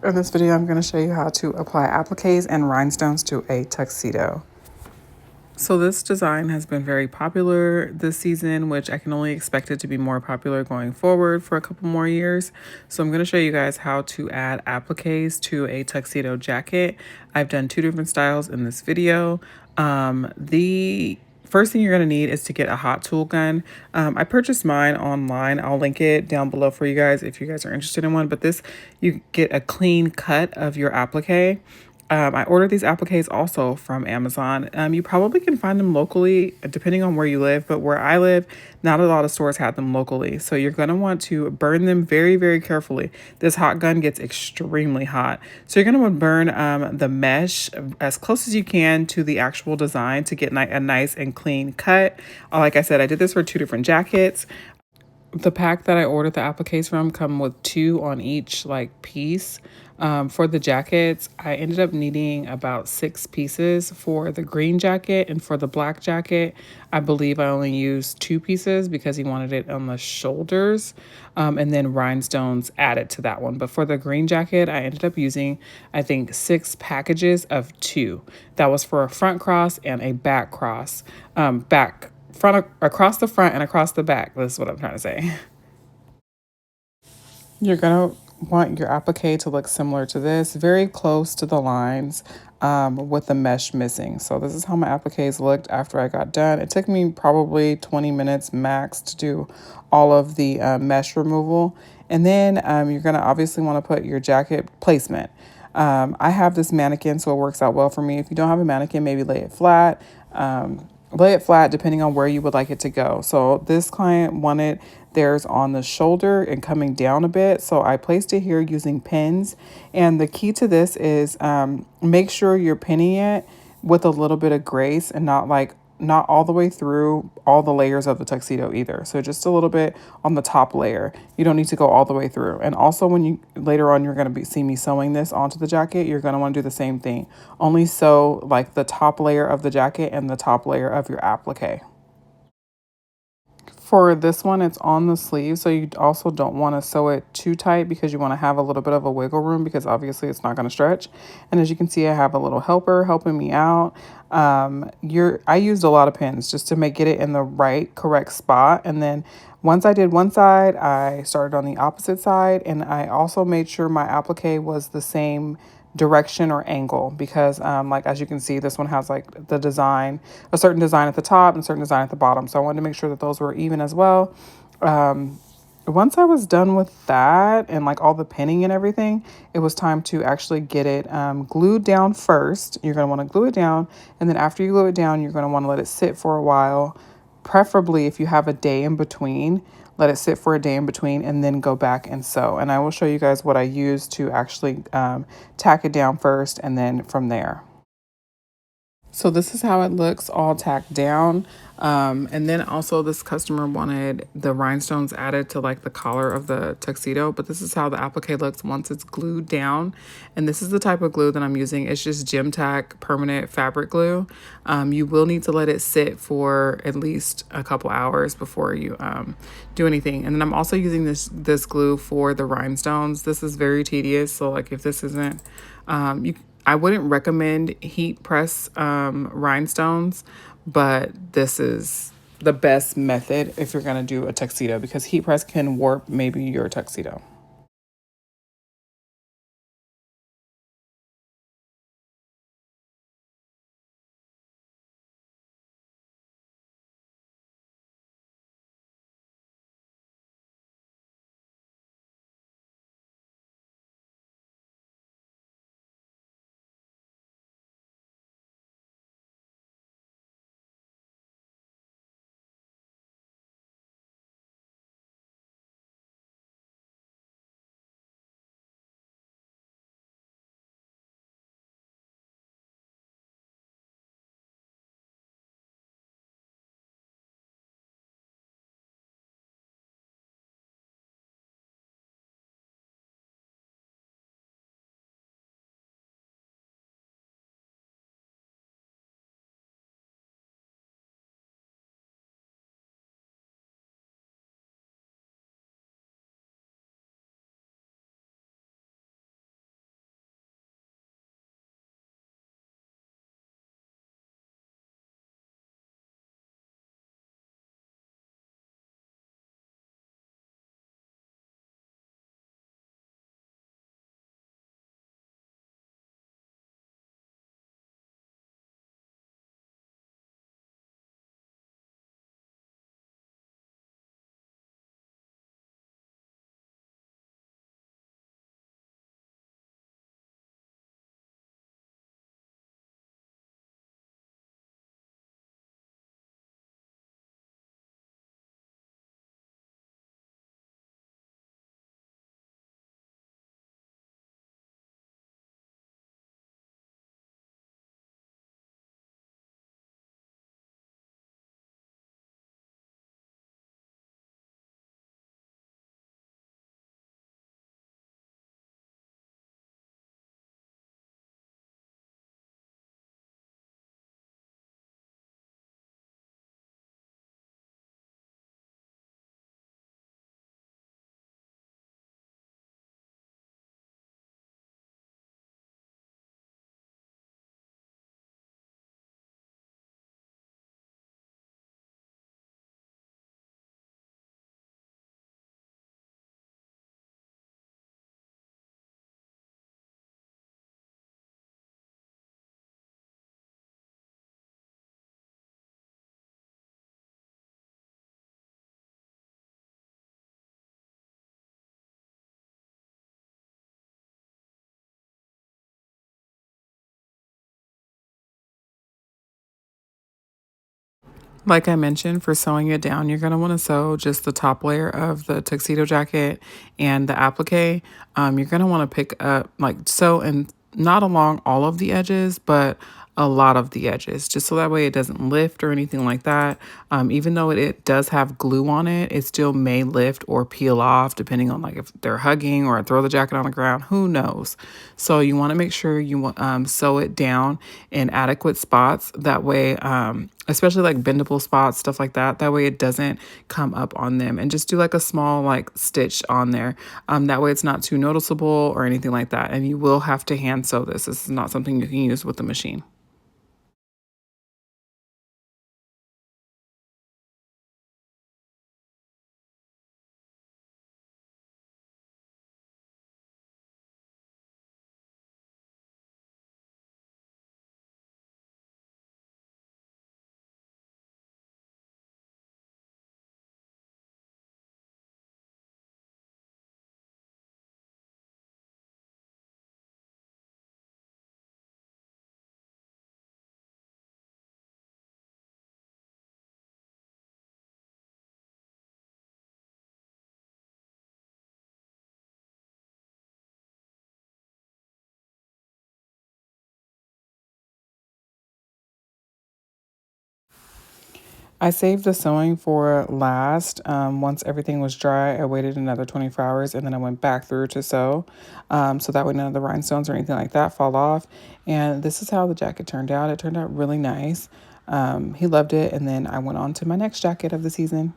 In this video, I'm going to show you how to apply appliques and rhinestones to a tuxedo. So this design has been very popular this season, which I can only expect it to be more popular going forward for a couple more years. So I'm going to show you guys how to add appliques to a tuxedo jacket. I've done two different styles in this video. The first thing you're going to need is to get a hot tool gun. I purchased mine online. I'll link it down below for you guys if you guys are interested in one. But this, you get a clean cut of your applique. I ordered these appliques also from Amazon. You probably can find them locally depending on where you live, but where I live, not a lot of stores have them locally. So you're going to want to burn them very, very carefully. This hot gun gets extremely hot. So you're going to want to burn the mesh as close as you can to the actual design to get a nice and clean cut. Like I said, I did this for two different jackets. The pack that I ordered the appliques from come with two on each piece. For the jackets, I ended up needing about 6 pieces for the green jacket, and for the black jacket, I believe I only used 2 pieces because he wanted it on the shoulders, and then rhinestones added to that one. But for the green jacket, I ended up using, I think, 6 packages of 2. That was for a front cross and a back cross, across the front and across the back. This is what I'm trying to say. You're gonna want your applique to look similar to this, very close to the lines, with the mesh missing. So this is how my appliques looked after I got done. It took me probably 20 minutes max to do all of the mesh removal. And then you're gonna obviously want to put your jacket placement. I have this mannequin, so it works out well for me. If you don't have a mannequin, maybe lay it flat. Lay it flat depending on where you would like it to go. So this client wanted theirs on the shoulder and coming down a bit. So I placed it here using pins. And the key to this is make sure you're pinning it with a little bit of grace and not all the way through all the layers of the tuxedo either. So just a little bit on the top layer. You don't need to go all the way through. And also when you later on, you're going to see me sewing this onto the jacket, you're going to want to do the same thing. Only sew the top layer of the jacket and the top layer of your applique. For this one, it's on the sleeve, so you also don't want to sew it too tight because you want to have a little bit of a wiggle room because obviously it's not going to stretch. And as you can see, I have a little helper helping me out. I used a lot of pins just to get it in the correct spot. And then once I did one side, I started on the opposite side, and I also made sure my applique was the same direction or angle because as you can see, this one has the design, a certain design at the top and a certain design at the bottom, so I wanted to make sure that those were even as well. Once I was done with that and all the pinning and everything, it was time to actually get it glued down first. You're going to want to glue it down, and then after you glue it down, you're going to want to let it sit for a while. Preferably if you have a day in between, let it sit for a day in between and then go back and sew. And I will show you guys what I use to actually tack it down first and then from there. So this is how it looks all tacked down. And then also this customer wanted the rhinestones added to the collar of the tuxedo, but this is how the applique looks once it's glued down. And this is the type of glue that I'm using. It's just Gem Tack permanent fabric glue. You will need to let it sit for at least a couple hours before you do anything. And then I'm also using this glue for the rhinestones. This is very tedious. So if this isn't, I wouldn't recommend heat press rhinestones, but this is the best method if you're going to do a tuxedo because heat press can warp maybe your tuxedo. Like I mentioned, for sewing it down, you're going to want to sew just the top layer of the tuxedo jacket and the applique. You're going to want to pick up, like, sew and not along all of the edges, but a lot of the edges, just so that way it doesn't lift or anything like that. Even though it does have glue on it, it still may lift or peel off depending on like if they're hugging or throw the jacket on the ground, who knows. So you want to make sure you sew it down in adequate spots. That way, especially like bendable spots, stuff like that. That way it doesn't come up on them, and just do like a small like stitch on there. That way it's not too noticeable or anything like that. And you will have to hand sew this. This is not something you can use with the machine. I saved the sewing for last. Once everything was dry, I waited another 24 hours and then I went back through to sew. So that way none of the rhinestones or anything like that fall off. And this is how the jacket turned out. It turned out really nice. He loved it. And then I went on to my next jacket of the season.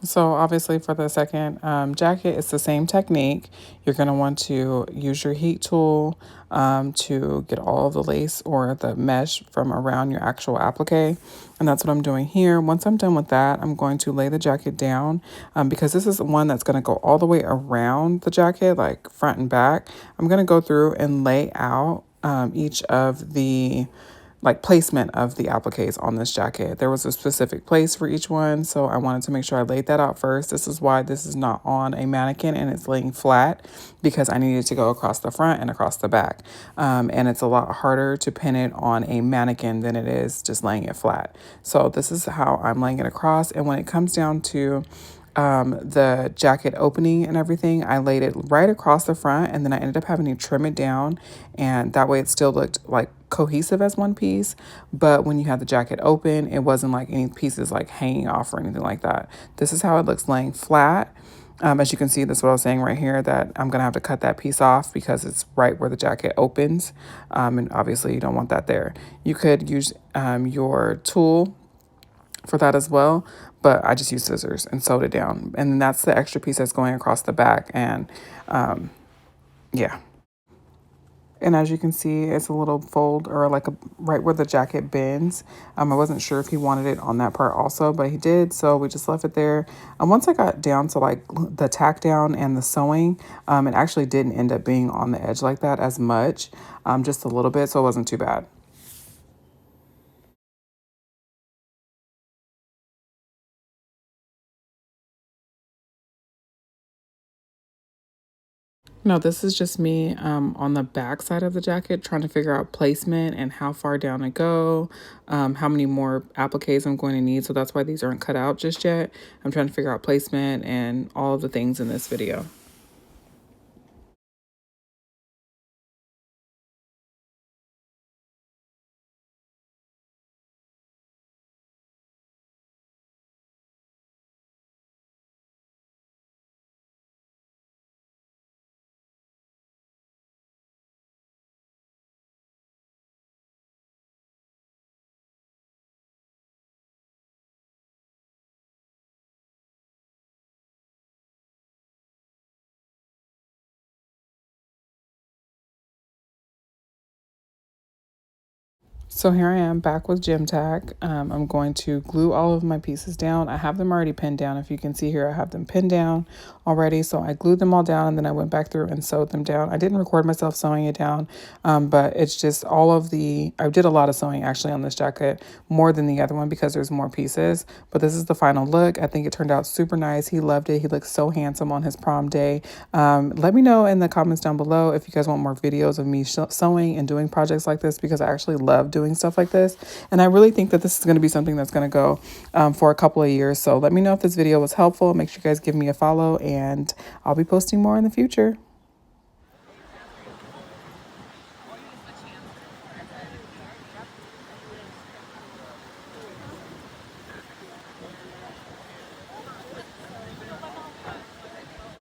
So obviously for the second jacket, it's the same technique. You're going to want to use your heat tool to get all of the lace or the mesh from around your actual applique. And that's what I'm doing here. Once I'm done with that, I'm going to lay the jacket down because this is one that's going to go all the way around the jacket, like front and back. I'm going to go through and lay out each of the like placement of the appliques on this jacket. There was a specific place for each one, so I wanted to make sure I laid that out first. This is why this is not on a mannequin and it's laying flat, because I needed to go across the front and across the back. And it's a lot harder to pin it on a mannequin than it is just laying it flat. So this is how I'm laying it across. And when it comes down to the jacket opening and everything, I laid it right across the front, and then I ended up having to trim it down, and that way it still looked like cohesive as one piece. But when you had the jacket open, it wasn't like any pieces like hanging off or anything like that. This is how it looks laying flat. As you can see, that's what I was saying right here, that I'm going to have to cut that piece off because it's right where the jacket opens. And obviously you don't want that there. You could use your tool for that as well, but I just used scissors and sewed it down. And then that's the extra piece that's going across the back. And yeah. And as you can see, it's a little fold or like a right where the jacket bends. I wasn't sure if he wanted it on that part also, but he did. So we just left it there. And once I got down to like the tack down and the sewing, it actually didn't end up being on the edge like that as much, just a little bit. So it wasn't too bad. No, this is just me on the back side of the jacket trying to figure out placement and how far down to go, how many more appliques I'm going to need. So that's why these aren't cut out just yet. I'm trying to figure out placement and all of the things in this video. So here I am back with gym tack. I'm going to glue all of my pieces down. I have them already pinned down. If you can see here, I have them pinned down already. So I glued them all down and then I went back through and sewed them down. I didn't record myself sewing it down, but it's just all of I did a lot of sewing actually on this jacket, more than the other one because there's more pieces. But this is the final look. I think it turned out super nice. He loved it. He looked so handsome on his prom day. Let me know in the comments down below if you guys want more videos of me sewing and doing projects like this, because I actually love doing stuff like this. And I really think that this is going to be something that's going to go for a couple of years. So let me know if this video was helpful. Make sure you guys give me a follow and I'll be posting more in the future.